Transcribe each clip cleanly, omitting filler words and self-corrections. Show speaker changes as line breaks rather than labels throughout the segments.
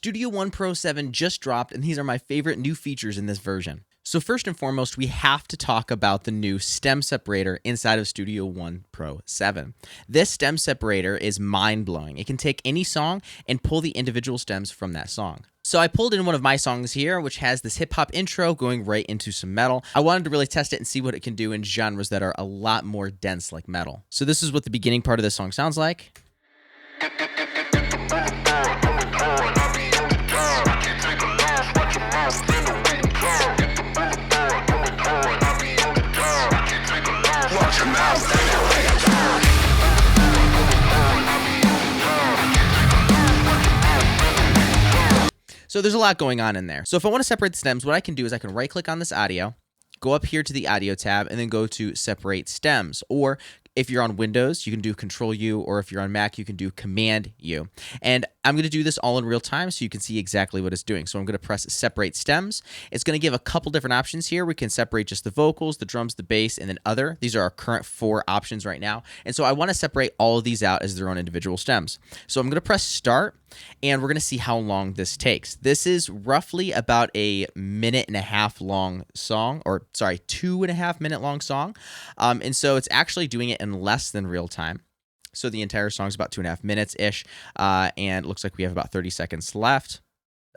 Studio One Pro 7 just dropped, and these are my favorite new features in this version. So first and foremost, we have to talk about the new stem separator inside of Studio One Pro 7. This stem separator is mind-blowing. It can take any song and pull the individual stems from that song. So I pulled in one of my songs here, which has this hip-hop intro going right into some metal. I wanted to really test it and see what it can do in genres that are a lot more dense like metal. So this is what the beginning part of this song sounds like. So there's a lot going on in there. So if I want to separate the stems, what I can do is I can right click on this audio, go up here to the audio tab, and then go to separate stems. Or if you're on Windows, you can do Control U, or if you're on Mac, you can do Command U. And I'm going to do this all in real time so you can see exactly what it's doing. So I'm going to press separate stems. It's going to give a couple different options here. We can separate just the vocals, the drums, the bass, and then other. These are our current 4 options right now. And so I want to separate all of these out as their own individual stems. So I'm going to press start, and we're going to see how long this takes. This is roughly about a 1.5 minute long song, or sorry, 2.5 minute long song. And so it's actually doing it in less than real time. So the entire song is about 2.5 minutes-ish, and it looks like we have about 30 seconds left.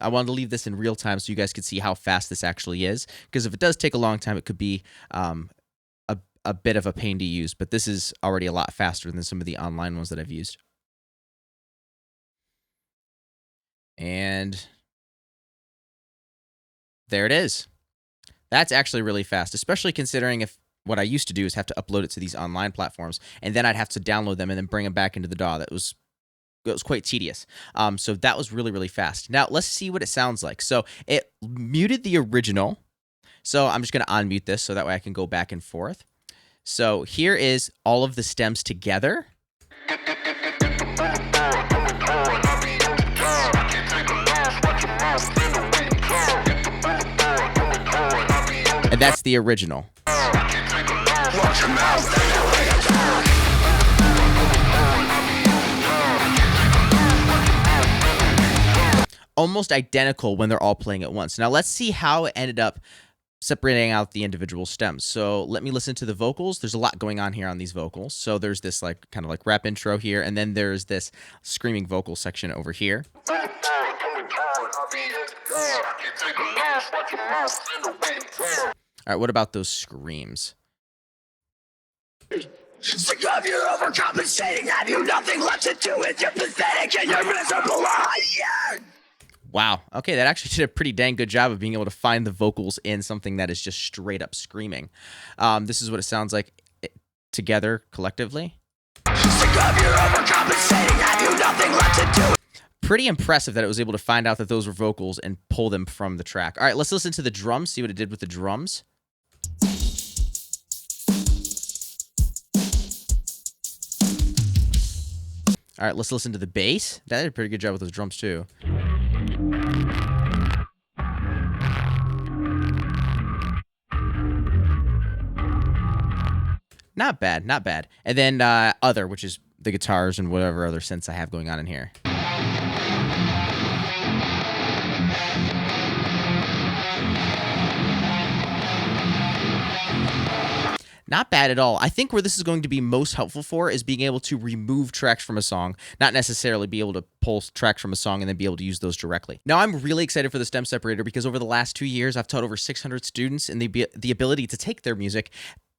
I wanted to leave this in real time so you guys could see how fast this actually is, because if it does take a long time, it could be a bit of a pain to use, but this is already a lot faster than some of the online ones that I've used. And there it is. That's actually really fast, especially considering if what I used to do is have to upload it to these online platforms, and then I'd have to download them and then bring them back into the DAW. It was quite tedious. So that was really, really fast. Now, let's see what it sounds like. So it muted the original. So I'm just going to unmute this so that way I can go back and forth. So here is all of the stems together. And that's the original. Almost identical when they're all playing at once. Now let's see how it ended up separating out the individual stems. So let me listen to the vocals. There's a lot going on here on these vocals. So there's this like kind of like rap intro here, and then there's this screaming vocal section over here. All right, what about those screams?
Sick of your overcompensating, have you nothing left to do with your pathetic and your miserable life?
Wow. Okay, that actually did a pretty dang good job of being able to find the vocals in something that is just straight up screaming. This is what it sounds like together collectively.
Sick of your overcompensating, have you nothing left to do?
Pretty impressive that it was able to find out that those were vocals and pull them from the track. All right, let's listen to the drums, see what it did with the drums. All right, let's listen to the bass. That did a pretty good job with those drums too. Not bad, not bad. And then other, which is the guitars and whatever other synths I have going on in here. Not bad at all. I think where this is going to be most helpful for is being able to remove tracks from a song, not necessarily be able to pull tracks from a song and then be able to use those directly. Now, I'm really excited for the stem separator because over the last 2 years, I've taught over 600 students, and the ability to take their music,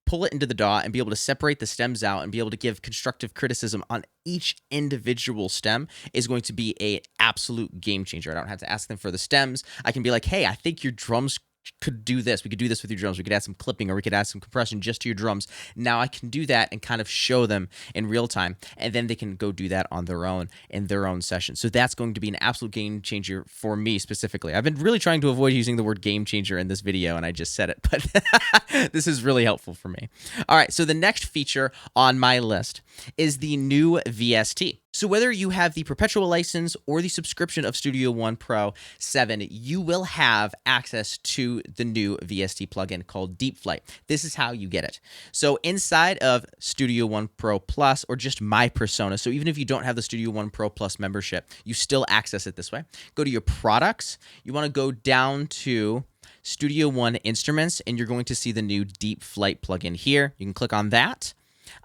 pull it into the DAW, and be able to separate the stems out and be able to give constructive criticism on each individual stem is going to be an absolute game changer. I don't have to ask them for the stems. I can be like, hey, I think your drums could do this. We could do this with your drums. We could add some clipping, or we could add some compression just to your drums. Now I can do that and kind of show them in real time, and then they can go do that on their own in their own session. So that's going to be an absolute game changer for me specifically. I've been really trying to avoid using the word game changer in this video, and I just said it, but this is really helpful for me. All right, so the next feature on my list is the new VST. So whether you have the perpetual license or the subscription of Studio One Pro 7, you will have access to the new VST plugin called Deep Flight. This is how you get it. So inside of Studio One Pro Plus, or just My Persona, so even if you don't have the Studio One Pro Plus membership, you still access it this way. Go to your products. You want to go down to Studio One Instruments, and you're going to see the new Deep Flight plugin here. You can click on that.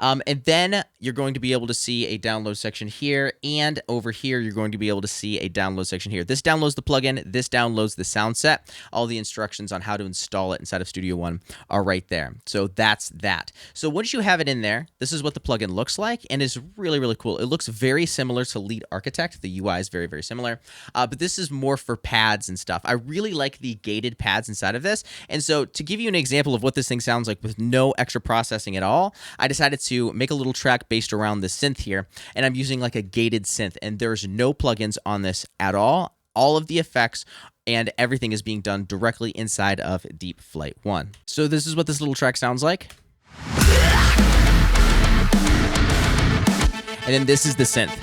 And then you're going to be able to see a download section here, and over here you're going to be able to see a download section here. This downloads the plugin, this downloads the sound set. All the instructions on how to install it inside of Studio One are right there. So that's that. So once you have it in there, this is what the plugin looks like, and is really, really cool. It looks very similar to Lead Architect. The UI is very, very similar, but this is more for pads and stuff. I really like the gated pads inside of this, and so to give you an example of what this thing sounds like with no extra processing at all, I decided to make a little track based around the synth here, and I'm using like a gated synth, and there's no plugins on this at all. All of the effects and everything is being done directly inside of Deep Flight 1. So this is what this little track sounds like. And then this is the synth.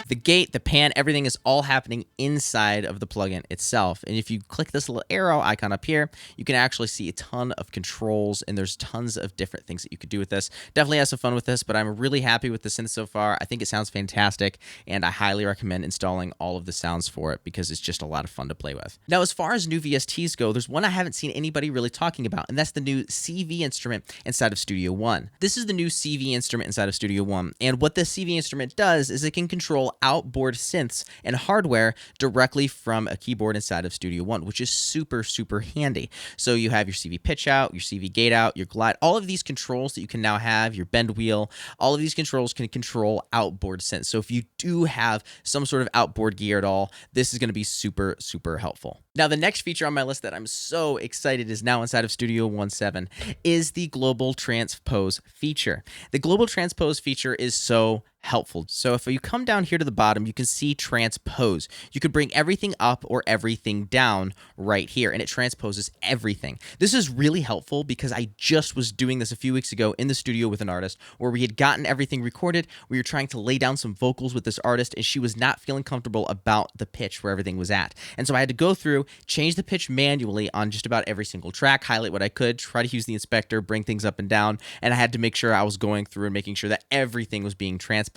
The gate, the pan, everything is all happening inside of the plugin itself. And if you click this little arrow icon up here, you can actually see a ton of controls, and there's tons of different things that you could do with this. Definitely have some fun with this, but I'm really happy with the synth so far. I think it sounds fantastic, and I highly recommend installing all of the sounds for it because it's just a lot of fun to play with. Now, as far as new VSTs go, there's one I haven't seen anybody really talking about, and that's the new CV instrument inside of Studio One. This is the new CV instrument inside of Studio One, and what this CV instrument does is it can control outboard synths and hardware directly from a keyboard inside of Studio One, which is super, super handy. So you have your CV pitch out, your CV gate out, your glide, all of these controls that you can now have, your bend wheel, all of these controls can control outboard synths. So if you do have some sort of outboard gear at all, this is going to be super, super helpful. Now, the next feature on my list that I'm so excited is now inside of Studio One 7 is the Global Transpose feature. The Global Transpose feature is so helpful. So if you come down here to the bottom, you can see transpose. You can bring everything up or everything down right here, and it transposes everything. This is really helpful because I just was doing this a few weeks ago in the studio with an artist where we had gotten everything recorded. We were trying to lay down some vocals with this artist, and she was not feeling comfortable about the pitch where everything was at. And so I had to go through, change the pitch manually on just about every single track, highlight what I could, try to use the inspector, bring things up and down, and I had to make sure I was going through and making sure that everything was being transposed.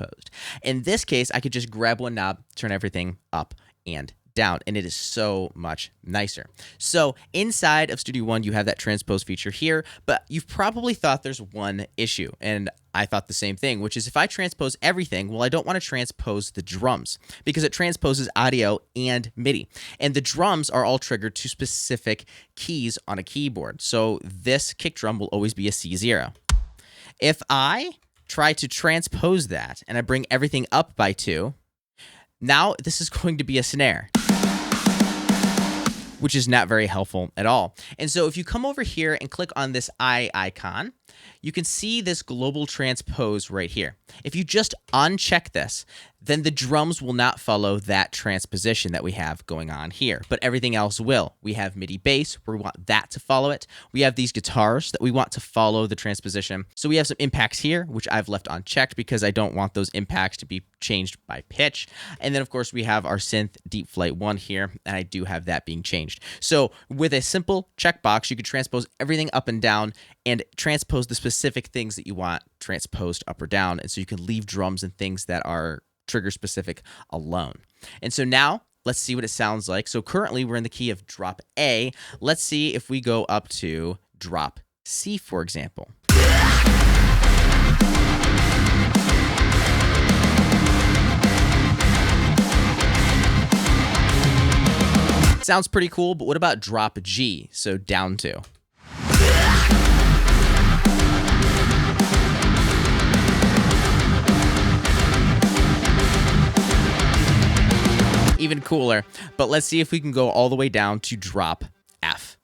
In this case, I could just grab one knob, turn everything up and down, and it is so much nicer. So inside of Studio One, you have that transpose feature here, but you've probably thought there's one issue, and I thought the same thing, which is if I transpose everything, well, I don't want to transpose the drums because it transposes audio and MIDI, and the drums are all triggered to specific keys on a keyboard. So this kick drum will always be a C0. If I try to transpose that and I bring everything up by 2, now this is going to be a snare, which is not very helpful at all. And so if you come over here and click on this eye icon, you can see this global transpose right here. If you just uncheck this, then the drums will not follow that transposition that we have going on here, but everything else will. We have MIDI bass, where we want that to follow it. We have these guitars that we want to follow the transposition. So we have some impacts here, which I've left unchecked because I don't want those impacts to be changed by pitch. And then of course we have our synth Deep Flight 1 here, and I do have that being changed. So with a simple checkbox, you can transpose everything up and down and transpose the specific things that you want transposed up or down. And so you can leave drums and things that are trigger specific alone. And so now let's see what it sounds like. So currently we're in the key of drop A. Let's see if we go up to drop C, for example. Sounds pretty cool, but what about drop G? So down 2. Even cooler, but let's see if we can go all the way down to drop F.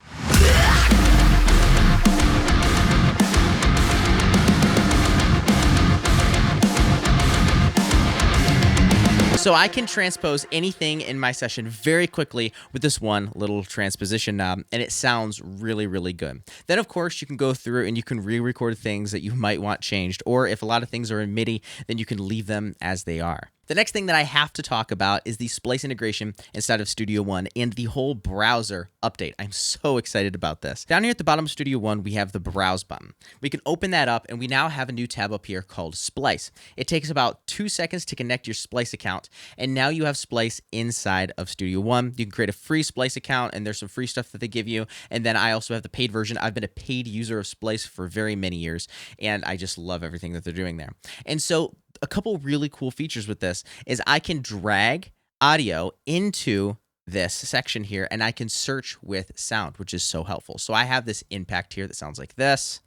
So I can transpose anything in my session very quickly with this one little transposition knob, and it sounds really, really good. Then, of course, you can go through and you can re-record things that you might want changed, or if a lot of things are in MIDI, then you can leave them as they are. The next thing that I have to talk about is the splice integration inside of Studio One and the whole browser update. I'm so excited about this. Down here at the bottom of Studio One, we have the Browse button. We can open that up, and we now have a new tab up here called Splice. It takes about 2 seconds to connect your Splice account, and now you have Splice inside of Studio One. You can create a free Splice account, and there's some free stuff that they give you, and then I also have the paid version. I've been a paid user of Splice for very many years, and I just love everything that they're doing there. And so a couple really cool features with this is I can drag audio into this section here, and I can search with sound, which is so helpful. So I have this impact here that sounds like this.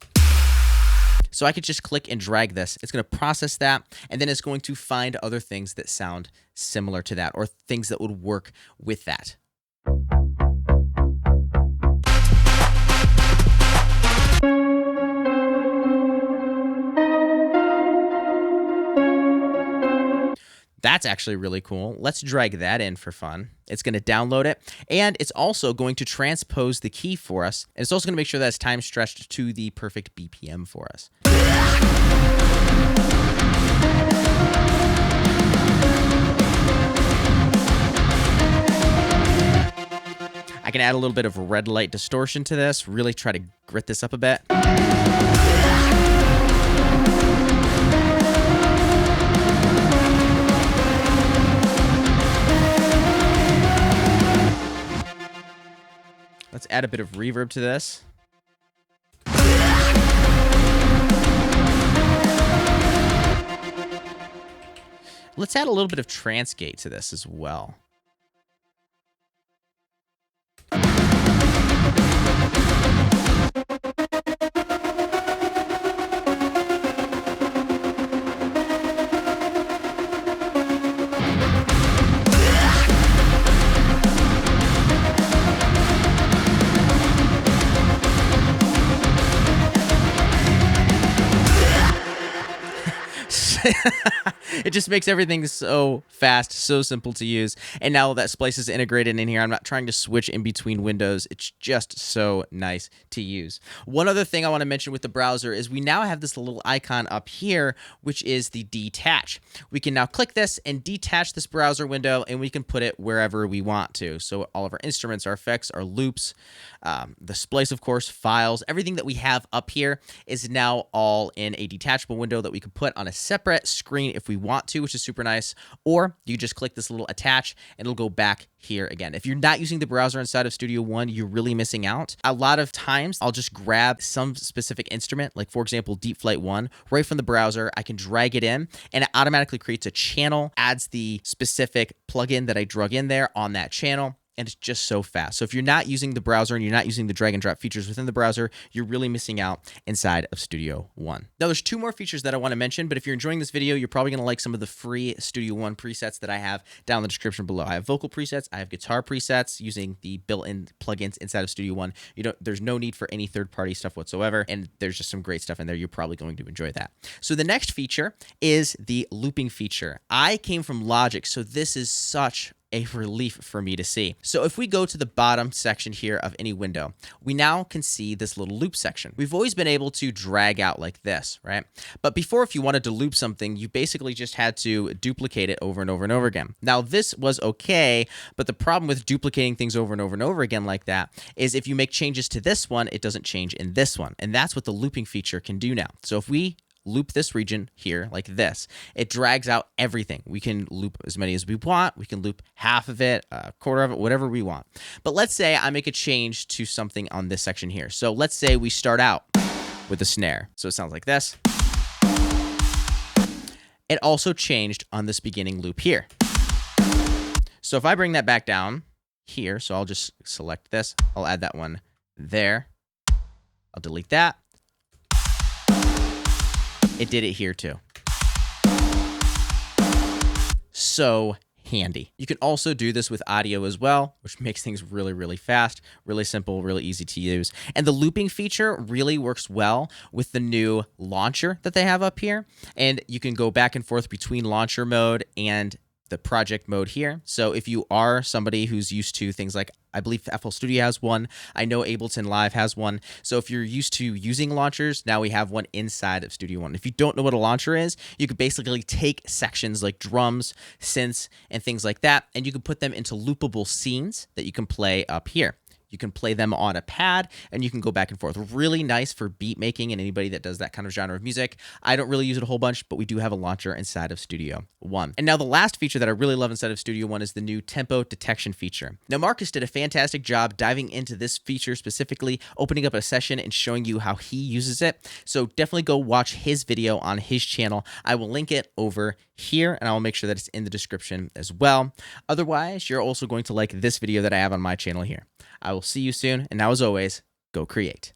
So I could just click and drag this. It's going to process that, and then it's going to find other things that sound similar to that or things that would work with that. That's actually really cool. Let's drag that in for fun. It's going to download it, and it's also going to transpose the key for us. And it's also going to make sure that it's time stretched to the perfect BPM for us. I can add a little bit of red light distortion to this, really try to grit this up a bit. Let's add a bit of reverb to this. Let's add a little bit of trance gate to this as well. It just makes everything so fast, so simple to use. And now that Splice is integrated in here, I'm not trying to switch in between windows. It's just so nice to use. One other thing I want to mention with the browser is we now have this little icon up here, which is the detach. We can now click this and detach this browser window, and we can put it wherever we want to. So all of our instruments, our effects, our loops, the Splice, of course, files, everything that we have up here is now all in a detachable window that we can put on a separate screen if we want to, which is super nice. Or you just click this little attach and it'll go back here again. If you're not using the browser inside of Studio One, you're really missing out. A lot of times I'll just grab some specific instrument, like for example, Deep Flight 1, right from the browser. I can drag it in and it automatically creates a channel, adds the specific plugin that I drug in there on that channel. And it's just so fast. So if you're not using the browser and you're not using the drag and drop features within the browser, you're really missing out inside of Studio One. Now, there's 2 more features that I want to mention, but if you're enjoying this video, you're probably going to like some of the free Studio One presets that I have down in the description below. I have vocal presets, I have guitar presets using the built-in plugins inside of Studio One. There's no need for any third-party stuff whatsoever, and there's just some great stuff in there. You're probably going to enjoy that. So the next feature is the looping feature. I came from Logic, so this is such a relief for me to see. So if we go to the bottom section here of any window, we now can see this little loop section. We've always been able to drag out like this, right? But before, if you wanted to loop something, you basically just had to duplicate it over and over and over again. Now this was okay, but the problem with duplicating things over and over and over again like that is if you make changes to this one, it doesn't change in this one. And that's what the looping feature can do now. So if we loop this region here like this, it drags out everything. We can loop as many as we want. We can loop half of it, a quarter of it, whatever we want. But let's say I make a change to something on this section here. So let's say we start out with a snare. So it sounds like this. It also changed on this beginning loop here. So if I bring that back down here, so I'll just select this. I'll add that one there. I'll delete that. It did it here too. So handy. You can also do this with audio as well, which makes things really, really fast, really simple, really easy to use. And the looping feature really works well with the new launcher that they have up here. And you can go back and forth between launcher mode and the project mode here. So if you are somebody who's used to things like, I believe FL Studio has one, I know Ableton Live has one. So if you're used to using launchers, now we have one inside of Studio One. If you don't know what a launcher is, you could basically take sections like drums, synths, and things like that, and you can put them into loopable scenes that you can play up here. You can play them on a pad and you can go back and forth. Really nice for beat making and anybody that does that kind of genre of music. I don't really use it a whole bunch, but we do have a launcher inside of Studio One. And now the last feature that I really love inside of Studio One is the new tempo detection feature. Now Marcus did a fantastic job diving into this feature specifically, opening up a session and showing you how he uses it. So definitely go watch his video on his channel. I will link it over here and I will make sure that it's in the description as well. Otherwise, you're also going to like this video that I have on my channel here. I will see you soon, and now as always, go create.